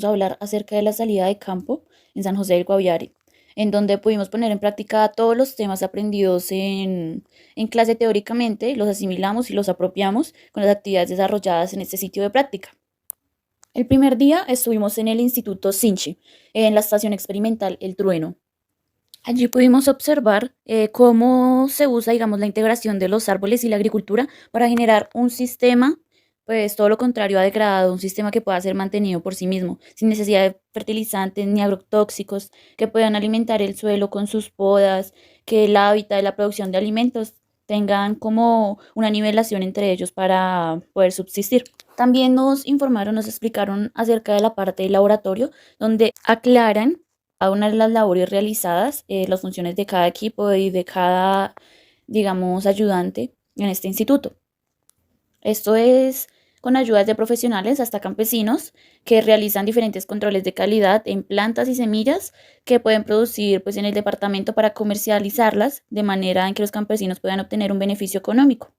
vamos a hablar acerca de la salida de campo en San José del Guaviare, en donde pudimos poner en práctica todos los temas aprendidos en clase teóricamente, los asimilamos y los apropiamos con las actividades desarrolladas en este sitio de práctica. El primer día estuvimos en el Instituto Sinchi, en la estación experimental El Trueno. Allí pudimos observar cómo se usa, digamos, la integración de los árboles y la agricultura para generar un sistema, pues todo lo contrario a degradado, un sistema que pueda ser mantenido por sí mismo, sin necesidad de fertilizantes ni agrotóxicos, que puedan alimentar el suelo con sus podas, que el hábitat de la producción de alimentos tengan como una nivelación entre ellos para poder subsistir. También nos informaron, nos explicaron acerca de la parte del laboratorio, donde aclaran cada una de las labores realizadas, las funciones de cada equipo y de cada, digamos, ayudante en este instituto. Esto es con ayudas de profesionales hasta campesinos que realizan diferentes controles de calidad en plantas y semillas que pueden producir pues, en el departamento para comercializarlas de manera en que los campesinos puedan obtener un beneficio económico.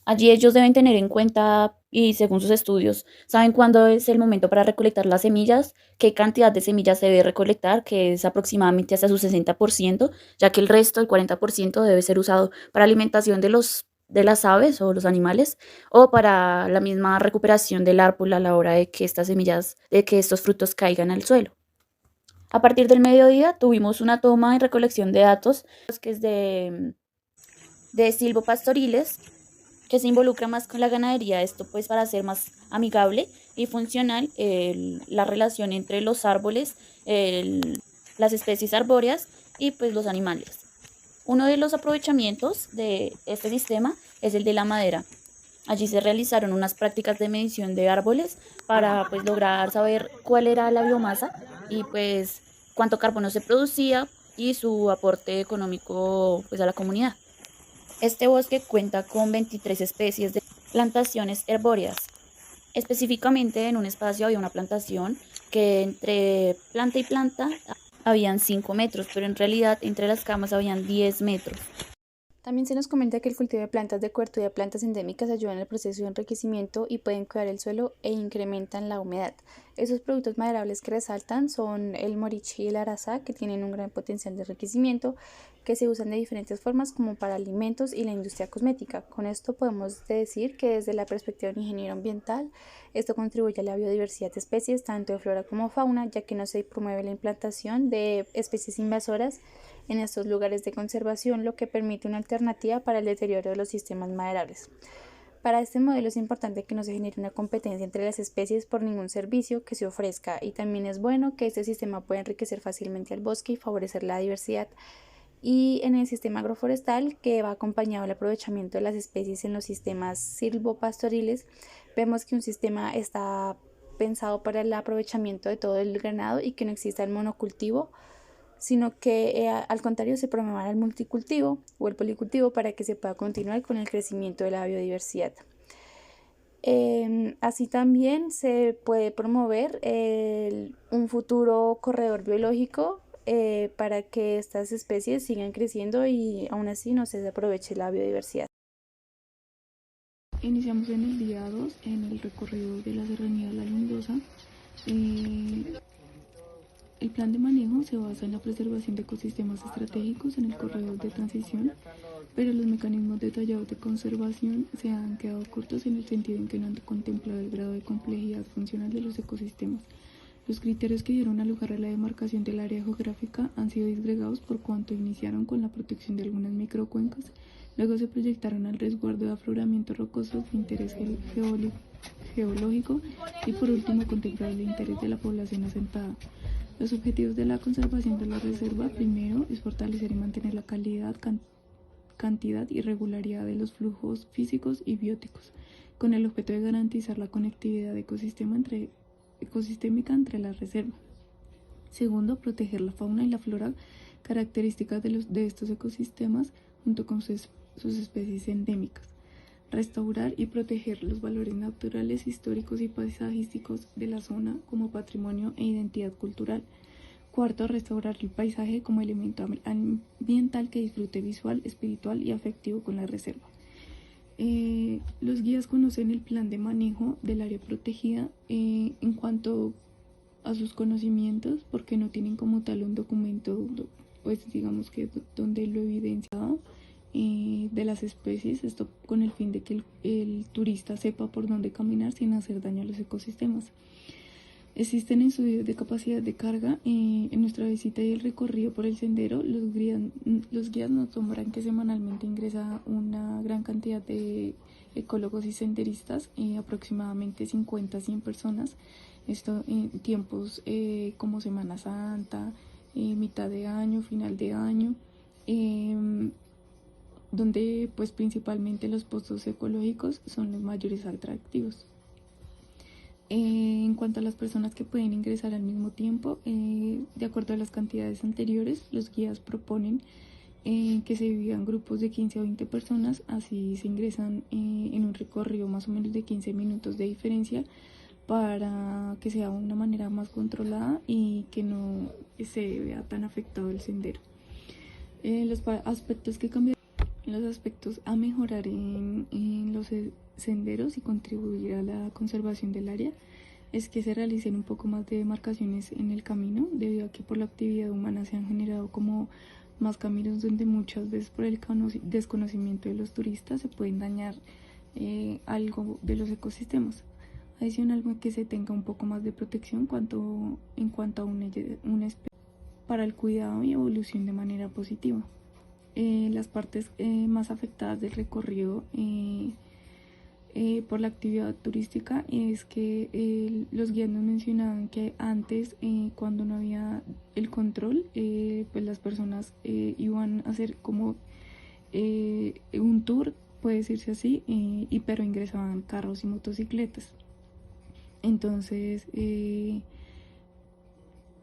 Allí ellos deben tener en cuenta y según sus estudios, saben cuándo es el momento para recolectar las semillas, qué cantidad de semillas se debe recolectar, que es aproximadamente hasta su 60%, ya que el resto, el 40%, debe ser usado para alimentación de las aves o los animales o para la misma recuperación del árbol a la hora de que estas semillas, de que estos frutos caigan al suelo. A partir del mediodía tuvimos una toma y recolección de datos, que es de silvopastoriles, que se involucra más con la ganadería, esto pues para hacer más amigable y funcional la relación entre los árboles, las especies arbóreas y pues los animales. Uno de los aprovechamientos de este sistema es el de la madera. Allí se realizaron unas prácticas de medición de árboles para pues lograr saber cuál era la biomasa y pues cuánto carbono se producía y su aporte económico pues a la comunidad. Este bosque cuenta con 23 especies de plantaciones herbóreas. Específicamente en un espacio había una plantación que entre planta y planta habían 5 metros, pero en realidad entre las camas habían 10 metros. También se nos comenta que el cultivo de plantas de cobertura y de plantas endémicas ayudan en el proceso de enriquecimiento y pueden cuidar el suelo e incrementan la humedad. Esos productos maderables que resaltan son el moriche y el arazá, que tienen un gran potencial de enriquecimiento, que se usan de diferentes formas como para alimentos y la industria cosmética. Con esto podemos decir que desde la perspectiva de un ingeniero ambiental, esto contribuye a la biodiversidad de especies, tanto de flora como fauna, ya que no se promueve la implantación de especies invasoras en estos lugares de conservación, lo que permite una alternativa para el deterioro de los sistemas maderables. Para este modelo es importante que no se genere una competencia entre las especies por ningún servicio que se ofrezca, y también es bueno que este sistema pueda enriquecer fácilmente al bosque y favorecer la diversidad. Y en el sistema agroforestal, que va acompañado del aprovechamiento de las especies en los sistemas silvopastoriles, vemos que un sistema está pensado para el aprovechamiento de todo el ganado y que no exista el monocultivo, sino que al contrario se promueva el multicultivo o el policultivo para que se pueda continuar con el crecimiento de la biodiversidad. Así también se puede promover un futuro corredor biológico para que estas especies sigan creciendo y aún así no se desaproveche la biodiversidad. Iniciamos en el día 2 en el recorrido de la Serranía de la Lindosa. El plan de manejo se basa en la preservación de ecosistemas estratégicos en el corredor de transición, pero los mecanismos detallados de conservación se han quedado cortos en el sentido en que no han contemplado el grado de complejidad funcional de los ecosistemas. Los criterios que dieron lugar a la demarcación del área geográfica han sido disgregados por cuanto iniciaron con la protección de algunas microcuencas, luego se proyectaron al resguardo de afloramientos rocosos de interés geológico y por último contemplar el interés de la población asentada. Los objetivos de la conservación de la reserva, primero, es fortalecer y mantener la calidad, cantidad y regularidad de los flujos físicos y bióticos, con el objeto de garantizar la conectividad ecosistémica entre la reserva. Segundo, proteger la fauna y la flora características de estos ecosistemas junto con sus especies endémicas. Restaurar y proteger los valores naturales, históricos y paisajísticos de la zona como patrimonio e identidad cultural. Cuarto, restaurar el paisaje como elemento ambiental que disfrute visual, espiritual y afectivo con la reserva. Los guías conocen el plan de manejo del área protegida en cuanto a sus conocimientos, porque no tienen como tal un documento, pues digamos que donde lo evidenciado de las especies, esto con el fin de que el turista sepa por dónde caminar sin hacer daño a los ecosistemas. Existen estudios de capacidad de carga. En nuestra visita y el recorrido por el sendero, los guías nos nombran que semanalmente ingresa una gran cantidad de ecólogos y senderistas, aproximadamente 50 a 100 personas. Esto en tiempos como Semana Santa, mitad de año, final de año, donde pues principalmente los pozos ecológicos son los mayores atractivos. En cuanto a las personas que pueden ingresar al mismo tiempo, de acuerdo a las cantidades anteriores, los guías proponen que se dividan grupos de 15 a 20 personas, así se ingresan en un recorrido más o menos de 15 minutos de diferencia para que sea una manera más controlada y que no se vea tan afectado el sendero. Los aspectos que cambian, los aspectos a mejorar en los senderos y contribuir a la conservación del área es que se realicen un poco más de demarcaciones en el camino, debido a que por la actividad humana se han generado como más caminos donde muchas veces por el desconocimiento de los turistas se pueden dañar algo de los ecosistemas. Adicionalmente, que se tenga un poco más de protección en cuanto a una especie para el cuidado y evolución de manera positiva. Las partes más afectadas del recorrido por la actividad turística es que los guías nos mencionaban que antes, cuando no había el control, pues las personas iban a hacer como un tour, puede decirse así, pero ingresaban carros y motocicletas. Entonces,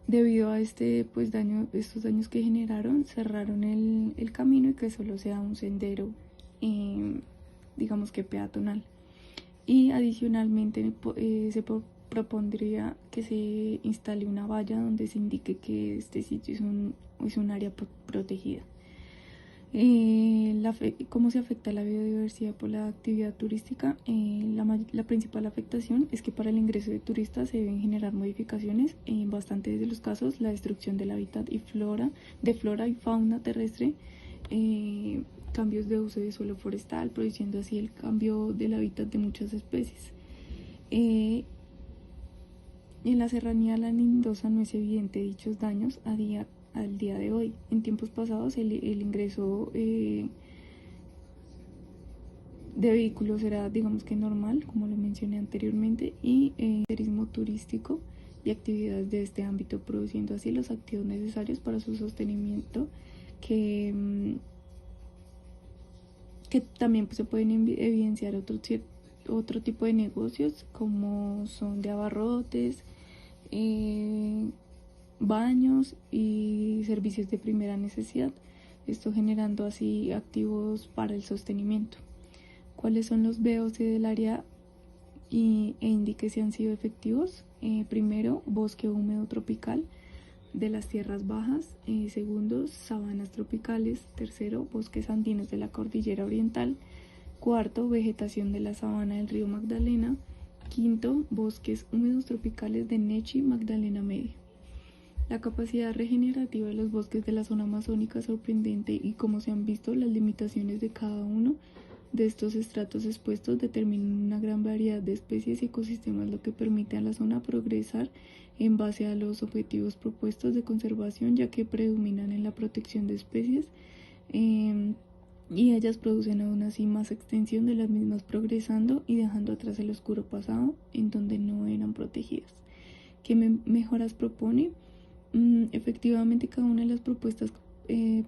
debido a estos daños que generaron, cerraron el camino y que solo sea un sendero, digamos que peatonal. Y adicionalmente se propondría que se instale una valla donde se indique que este sitio es un área protegida. ¿Cómo se afecta la biodiversidad por la actividad turística? La principal afectación es que para el ingreso de turistas se deben generar modificaciones, en bastantes de los casos la destrucción del hábitat de flora y fauna terrestre, cambios de uso de suelo forestal, produciendo así el cambio del hábitat de muchas especies. En la serranía lanindosa no es evidente dichos daños al día de hoy. En tiempos pasados el ingreso de vehículos era, digamos que normal, como lo mencioné anteriormente, y turismo turístico y actividades de este ámbito, produciendo así los activos necesarios para su sostenimiento, que también se pueden evidenciar otro tipo de negocios, como son de abarrotes, baños y servicios de primera necesidad, esto generando así activos para el sostenimiento. ¿Cuáles son los BOC del área e indique si han sido efectivos? Primero, bosque húmedo tropical de las tierras bajas. Segundo, sabanas tropicales. Tercero, bosques andinos de la cordillera oriental. Cuarto, vegetación de la sabana del río Magdalena. Quinto, bosques húmedos tropicales de Nechi, Magdalena Medio. La capacidad regenerativa de los bosques de la zona amazónica es sorprendente, y como se han visto, las limitaciones de cada uno de estos estratos expuestos determinan una gran variedad de especies y ecosistemas, lo que permite a la zona progresar en base a los objetivos propuestos de conservación, ya que predominan en la protección de especies, y ellas producen aún así más extensión de las mismas, progresando y dejando atrás el oscuro pasado en donde no eran protegidas. ¿Qué mejoras propone? Efectivamente, cada una de las propuestas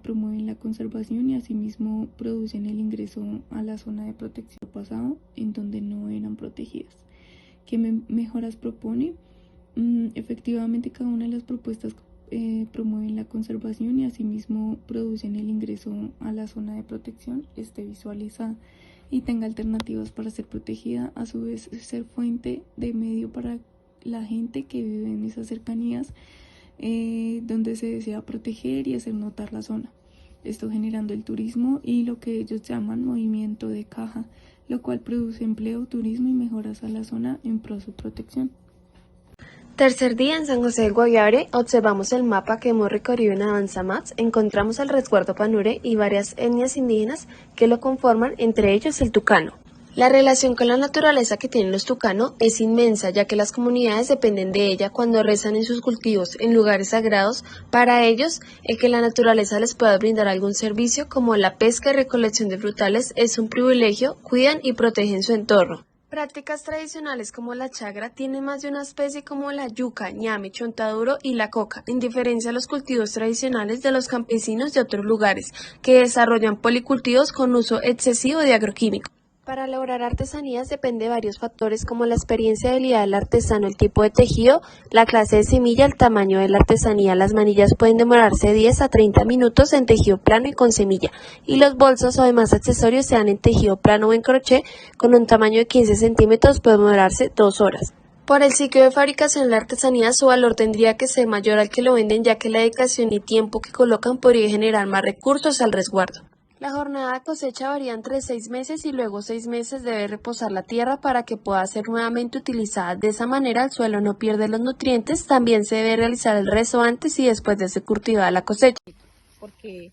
promueven la conservación y asimismo producen el ingreso a la zona de protección pasado en donde no eran protegidas. ¿Qué mejoras propone? Efectivamente, cada una de las propuestas promueven la conservación y asimismo producen el ingreso a la zona de protección esté visualizada y tenga alternativas para ser protegida, a su vez ser fuente de medio para la gente que vive en esas cercanías, donde se desea proteger y hacer notar la zona. Esto generando el turismo y lo que ellos llaman movimiento de caja, lo cual produce empleo, turismo y mejoras a la zona en pro de su protección. Tercer día en San José del Guaviare, observamos el mapa que hemos recorrido en Avanza Maps, encontramos el resguardo Panure y varias etnias indígenas que lo conforman, entre ellos el tucano. La relación con la naturaleza que tienen los tucano es inmensa, ya que las comunidades dependen de ella cuando rezan en sus cultivos en lugares sagrados. Para ellos, el que la naturaleza les pueda brindar algún servicio como la pesca y recolección de frutales es un privilegio, cuidan y protegen su entorno. Prácticas tradicionales como la chagra tienen más de una especie como la yuca, ñame, chontaduro y la coca, en diferencia a los cultivos tradicionales de los campesinos de otros lugares, que desarrollan policultivos con uso excesivo de agroquímicos. Para lograr artesanías depende de varios factores como la experiencia y habilidad del artesano, el tipo de tejido, la clase de semilla, el tamaño de la artesanía. Las manillas pueden demorarse 10 a 30 minutos en tejido plano y con semilla, y los bolsos o demás accesorios sean en tejido plano o en crochet con un tamaño de 15 centímetros pueden demorarse 2 horas. Por el ciclo de fabricación de la artesanía, su valor tendría que ser mayor al que lo venden, ya que la dedicación y tiempo que colocan podría generar más recursos al resguardo. La jornada de cosecha varía entre 6 meses y luego 6 meses debe reposar la tierra para que pueda ser nuevamente utilizada. De esa manera el suelo no pierde los nutrientes. También se debe realizar el rezo antes y después de ser cultivada la cosecha. Porque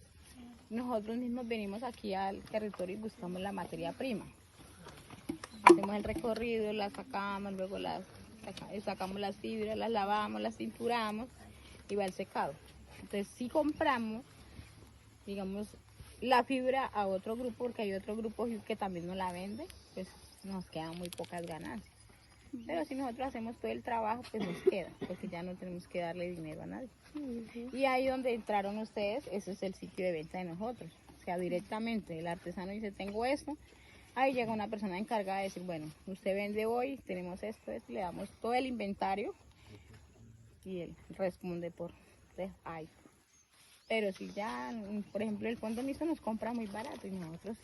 nosotros mismos venimos aquí al territorio y buscamos la materia prima. Hacemos el recorrido, la sacamos, luego sacamos las fibras, las lavamos, las cinturamos y va el secado. Entonces si compramos, digamos, la fibra a otro grupo, porque hay otro grupo que también nos la vende, pues nos quedan muy pocas ganancias. Pero si nosotros hacemos todo el trabajo, pues nos queda, porque ya no tenemos que darle dinero a nadie. Y ahí donde entraron ustedes, ese es el sitio de venta de nosotros. O sea, directamente el artesano dice, tengo esto, ahí llega una persona encargada de decir, bueno, usted vende hoy, tenemos esto, le damos todo el inventario y él responde por ahí. Pero si ya, por ejemplo, el fondo mixto nos compra muy barato y nosotros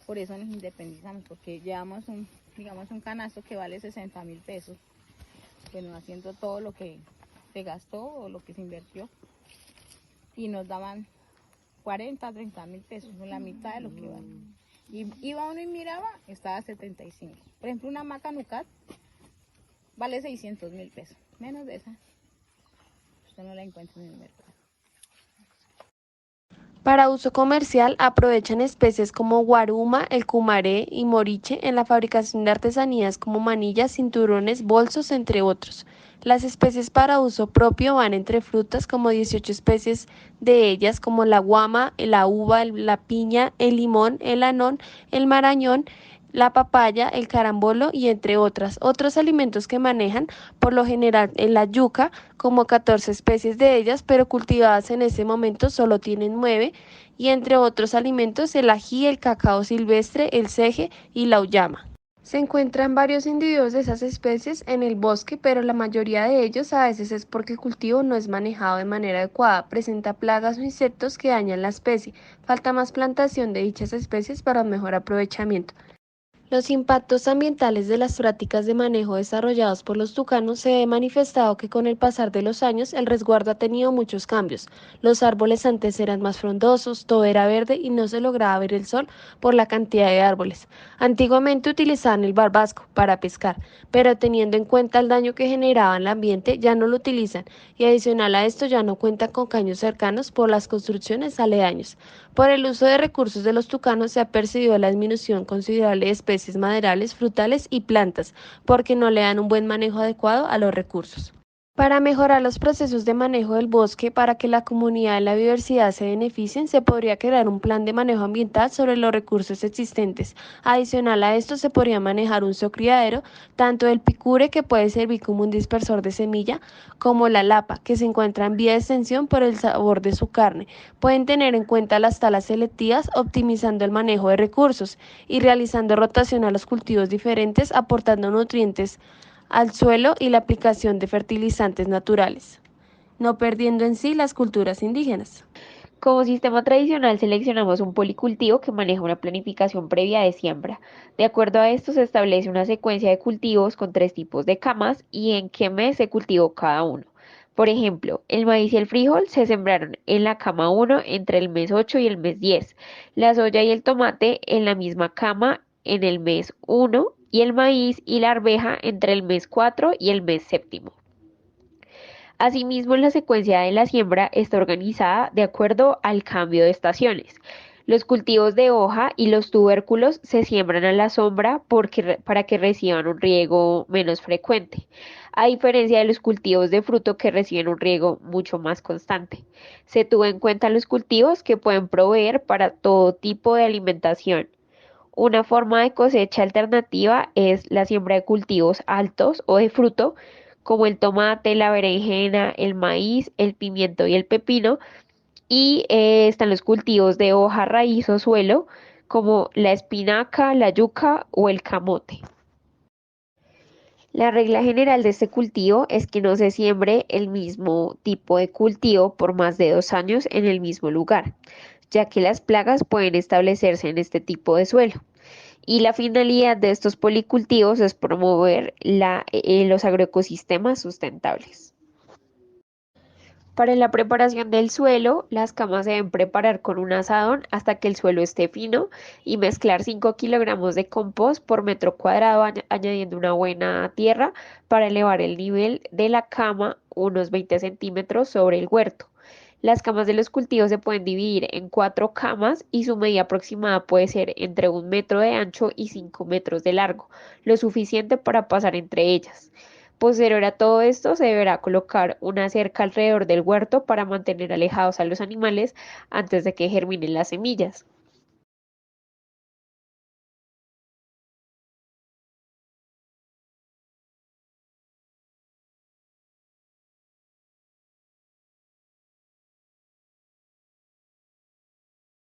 por eso nos independizamos, porque llevamos digamos, un canasto que vale 60.000 pesos, bueno, haciendo todo lo que se gastó o lo que se invirtió, y nos daban 40, 30.000 pesos, la mitad de lo que vale. Y iba uno y miraba, estaba a 75. Por ejemplo, una maca Nucat vale 600.000 pesos, menos de esa, usted no la encuentra en el mercado. Para uso comercial aprovechan especies como guaruma, el cumaré y moriche en la fabricación de artesanías como manillas, cinturones, bolsos, entre otros. Las especies para uso propio van entre frutas como 18 especies de ellas como la guama, la uva, la piña, el limón, el anón, el marañón, la papaya, el carambolo y entre otras. Otros alimentos que manejan, por lo general en la yuca, como 14 especies de ellas, pero cultivadas en ese momento solo tienen 9, y entre otros alimentos el ají, el cacao silvestre, el ceje y la uyama. Se encuentran varios individuos de esas especies en el bosque, pero la mayoría de ellos a veces es porque el cultivo no es manejado de manera adecuada, presenta plagas o insectos que dañan la especie, falta más plantación de dichas especies para un mejor aprovechamiento. Los impactos ambientales de las prácticas de manejo desarrollados por los tucanos se ha manifestado que con el pasar de los años el resguardo ha tenido muchos cambios. Los árboles antes eran más frondosos, todo era verde y no se lograba ver el sol por la cantidad de árboles. Antiguamente utilizaban el barbasco para pescar, pero teniendo en cuenta el daño que generaba en el ambiente ya no lo utilizan y adicional a esto ya no cuentan con caños cercanos por las construcciones aledaños. Por el uso de recursos de los tucanos se ha percibido la disminución considerable de especies maderales, frutales y plantas, porque no le dan un buen manejo adecuado a los recursos. Para mejorar los procesos de manejo del bosque, para que la comunidad y la biodiversidad se beneficien, se podría crear un plan de manejo ambiental sobre los recursos existentes. Adicional a esto, se podría manejar un criadero, tanto el picure, que puede servir como un dispersor de semilla, como la lapa, que se encuentra en vía de extensión por el sabor de su carne. Pueden tener en cuenta las talas selectivas, optimizando el manejo de recursos y realizando rotación a los cultivos diferentes, aportando nutrientes al suelo y la aplicación de fertilizantes naturales, no perdiendo en sí las culturas indígenas. Como sistema tradicional seleccionamos un policultivo que maneja una planificación previa de siembra. De acuerdo a esto se establece una secuencia de cultivos con 3 tipos de camas y en qué mes se cultivó cada uno. Por ejemplo, el maíz y el frijol se sembraron en la cama 1 entre el mes 8 y el mes 10, la soya y el tomate en la misma cama en el mes 1 y el maíz y la arveja entre el mes 4 y el mes séptimo. Asimismo, la secuencia de la siembra está organizada de acuerdo al cambio de estaciones. Los cultivos de hoja y los tubérculos se siembran a la sombra para que reciban un riego menos frecuente, a diferencia de los cultivos de fruto que reciben un riego mucho más constante. Se tuvo en cuenta los cultivos que pueden proveer para todo tipo de alimentación. Una forma de cosecha alternativa es la siembra de cultivos altos o de fruto, como el tomate, la berenjena, el maíz, el pimiento y el pepino, y están los cultivos de hoja, raíz o suelo, como la espinaca, la yuca o el camote. La regla general de este cultivo es que no se siembre el mismo tipo de cultivo por más de 2 años en el mismo lugar, ya que las plagas pueden establecerse en este tipo de suelo. Y la finalidad de estos policultivos es promover los agroecosistemas sustentables. Para la preparación del suelo, las camas se deben preparar con un asadón hasta que el suelo esté fino y mezclar 5 kilogramos de compost por metro cuadrado, añadiendo una buena tierra para elevar el nivel de la cama unos 20 centímetros sobre el huerto. Las camas de los cultivos se pueden dividir en 4 camas y su medida aproximada puede ser entre 1 metro de ancho y 5 metros de largo, lo suficiente para pasar entre ellas. Posterior a todo esto, se deberá colocar una cerca alrededor del huerto para mantener alejados a los animales antes de que germinen las semillas.